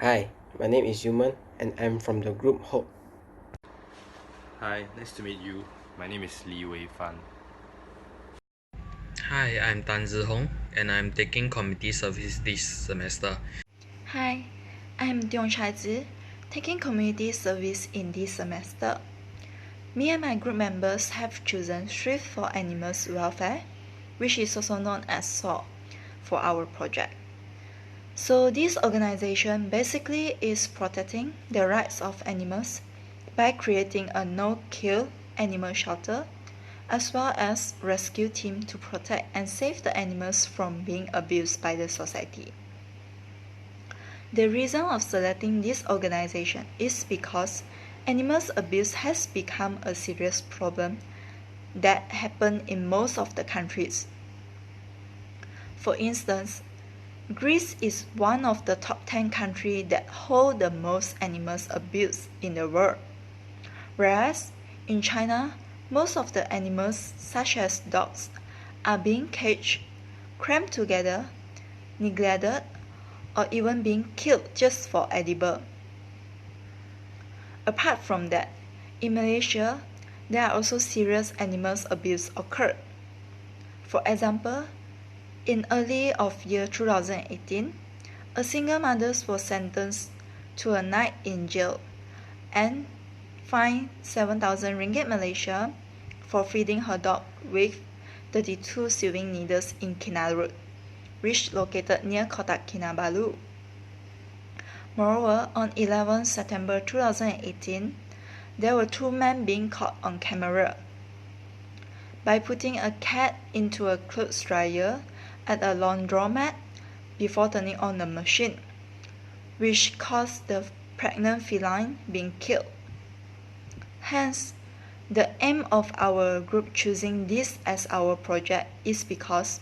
Hi, my name is Yuman and I'm from the group Hope. Hi, nice to meet you. My name is Li Wei Fan. Hi, I'm Tan Zihong and I'm taking community service this semester. Hi, I'm Dion Chaizi, taking community service in this semester. Me and my group members have chosen Thrift for Animals Welfare, which is also known as SAW, for our project. So this organization basically is protecting the rights of animals by creating a no-kill animal shelter as well as rescue team to protect and save the animals from being abused by the society. The reason of selecting this organization is because animals abuse has become a serious problem that happens in most of the countries. For instance, Greece is one of the top 10 countries that hold the most animals abused in the world. Whereas in China, most of the animals, such as dogs, are being caged, crammed together, neglected, or even being killed just for edible. Apart from that, in Malaysia, there are also serious animals abuse occurred. For example, in early of year 2018, a single mother was sentenced to a night in jail and fined 7,000 ringgit Malaysia for feeding her dog with 32 sewing needles in Kinabalu, which located near Kotak Kinabalu. Moreover, on 11 September 2018, there were two men being caught on camera by putting a cat into a clothes dryer at a laundromat before turning on the machine, which caused the pregnant feline being killed. Hence, the aim of our group choosing this as our project is because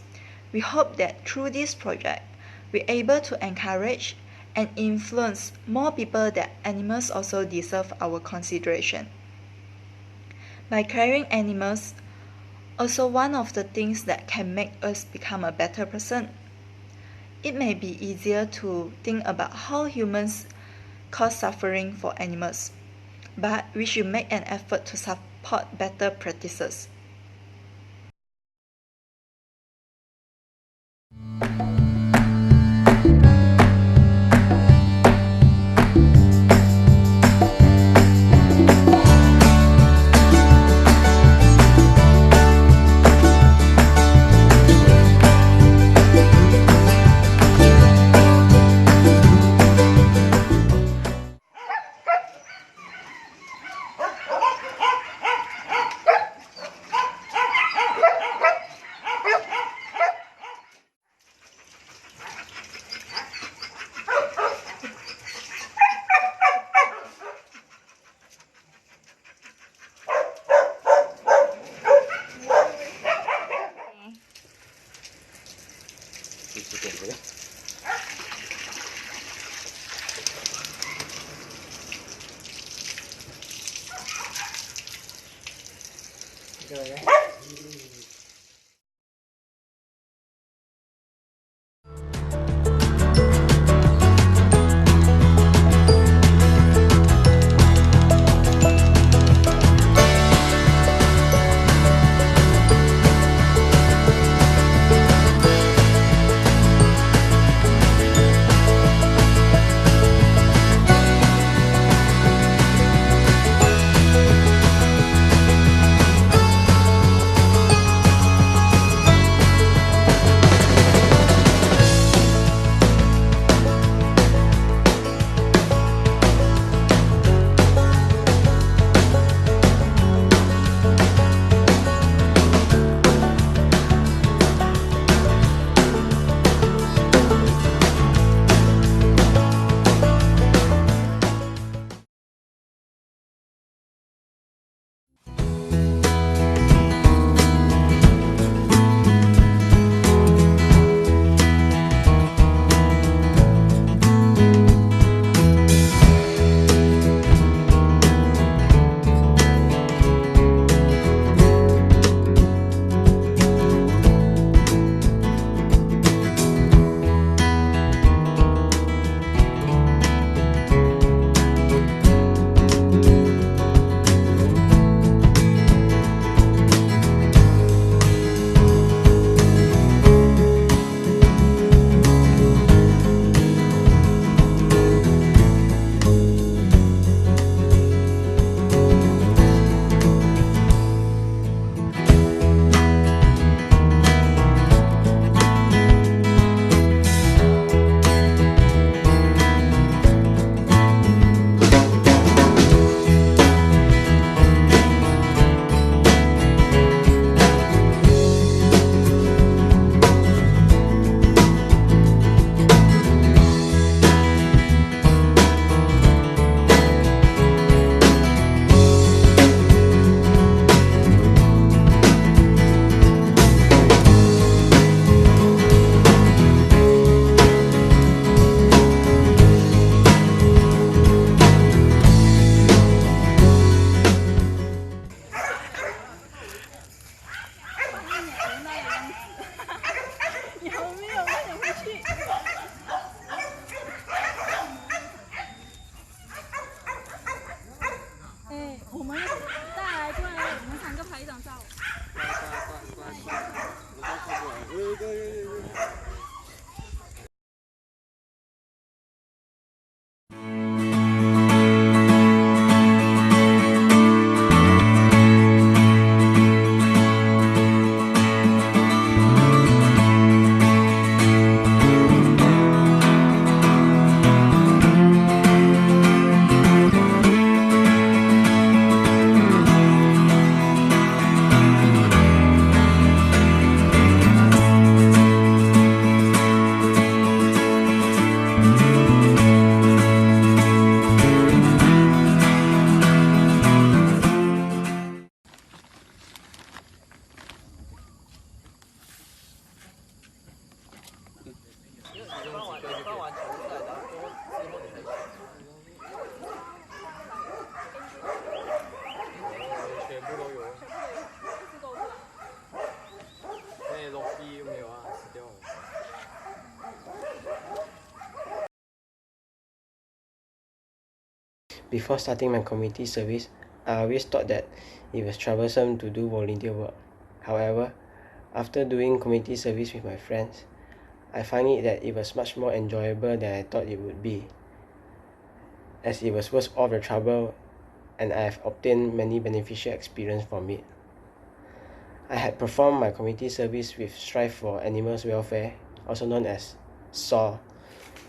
we hope that through this project, we're able to encourage and influence more people that animals also deserve our consideration. By caring animals, also one of the things that can make us become a better person. It may be easier to think about how humans cause suffering for animals, but we should make an effort to support better practices. Before starting my community service, I always thought that it was troublesome to do volunteer work. However, after doing community service with my friends, I find it that it was much more enjoyable than I thought it would be, as it was worth all the trouble and I have obtained many beneficial experience from it. I had performed my community service with Strive for Animals Welfare, also known as SAW,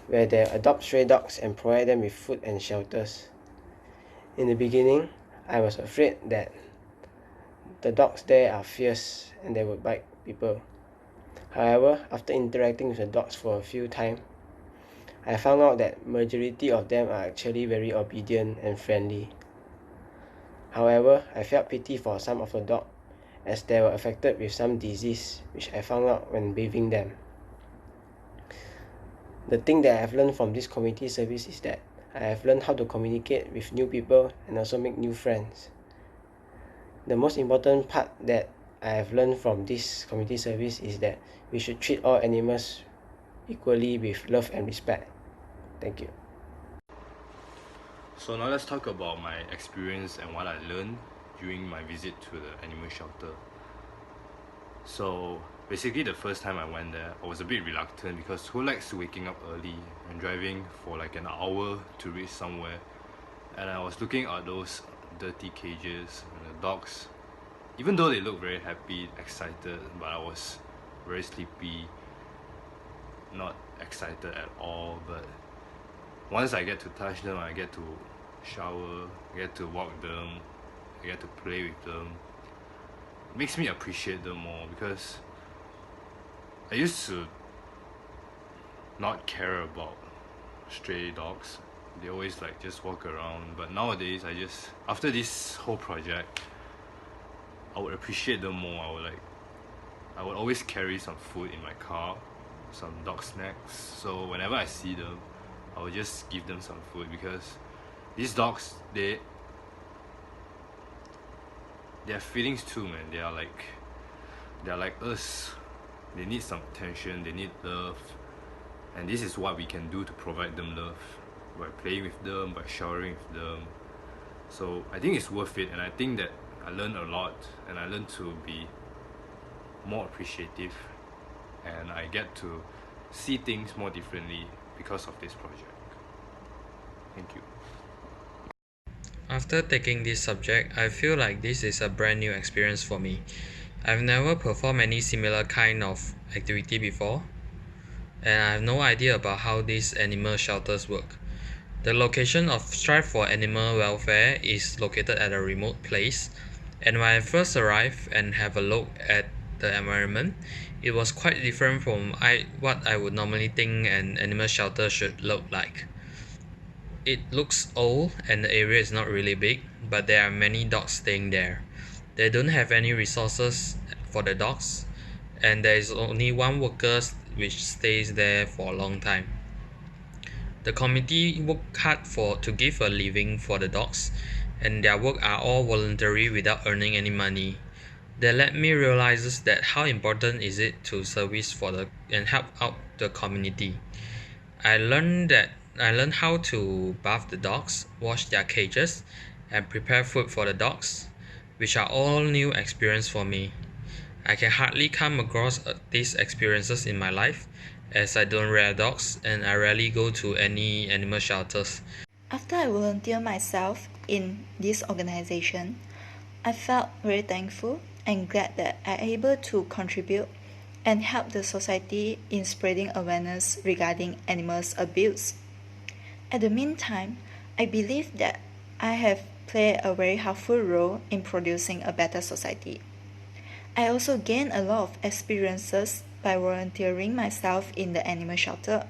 where they adopt stray dogs and provide them with food and shelters. In the beginning, I was afraid that the dogs there are fierce and they would bite people. However, after interacting with the dogs for a few times, I found out that majority of them are actually very obedient and friendly. However, I felt pity for some of the dogs as they were affected with some disease which I found out when bathing them. The thing that I have learned from this community service is that I have learned how to communicate with new people and also make new friends. The most important part that I have learned from this community service is that we should treat all animals equally with love and respect. Thank you. So now let's talk about my experience and what I learned during my visit to the animal shelter. So basically the first time I went there, I was a bit reluctant because who likes waking up early and driving for like an hour to reach somewhere? And I was looking at those dirty cages and the dogs. Even though they looked very happy, excited, but I was very sleepy, not excited at all. But once I get to touch them, I get to shower, I get to walk them, I get to play with them. It makes me appreciate them more because I used to not care about stray dogs. They always like just walk around, but nowadays after this whole project, I would appreciate them more. I would always carry some food in my car, some dog snacks, so whenever I see them, I would just give them some food because these dogs, they have feelings too, man. They are like us. They need some attention, they need love, and this is what we can do to provide them love, by playing with them, by showering with them. So I think it's worth it, and I think that I learned a lot, and I learned to be more appreciative, and I get to see things more differently because of this project. Thank you. After taking this subject, I feel like this is a brand new experience for me. I've never performed any similar kind of activity before, and I have no idea about how these animal shelters work. The location of Strive for Animal Welfare is located at a remote place, and when I first arrived and have a look at the environment, it was quite different from what I would normally think an animal shelter should look like. It looks old and the area is not really big, but there are many dogs staying there. They don't have any resources for the dogs, and there is only one worker which stays there for a long time. The committee work hard to give a living for the dogs, and their work are all voluntary without earning any money. They let me realize that how important is it to service and help out the community. I learned how to bath the dogs, wash their cages, and prepare food for the dogs, which are all new experience for me. I can hardly come across these experiences in my life, as I don't rear dogs and I rarely go to any animal shelters. After I volunteered myself in this organization, I felt very thankful and glad that I am able to contribute and help the society in spreading awareness regarding animals abuse. At the meantime, I believe that I have played a very helpful role in producing a better society. I also gained a lot of experiences by volunteering myself in the animal shelter.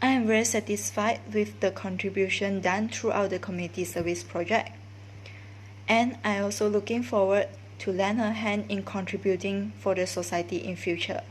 I am very satisfied with the contribution done throughout the community service project, and I am also looking forward to lend a hand in contributing for the society in future.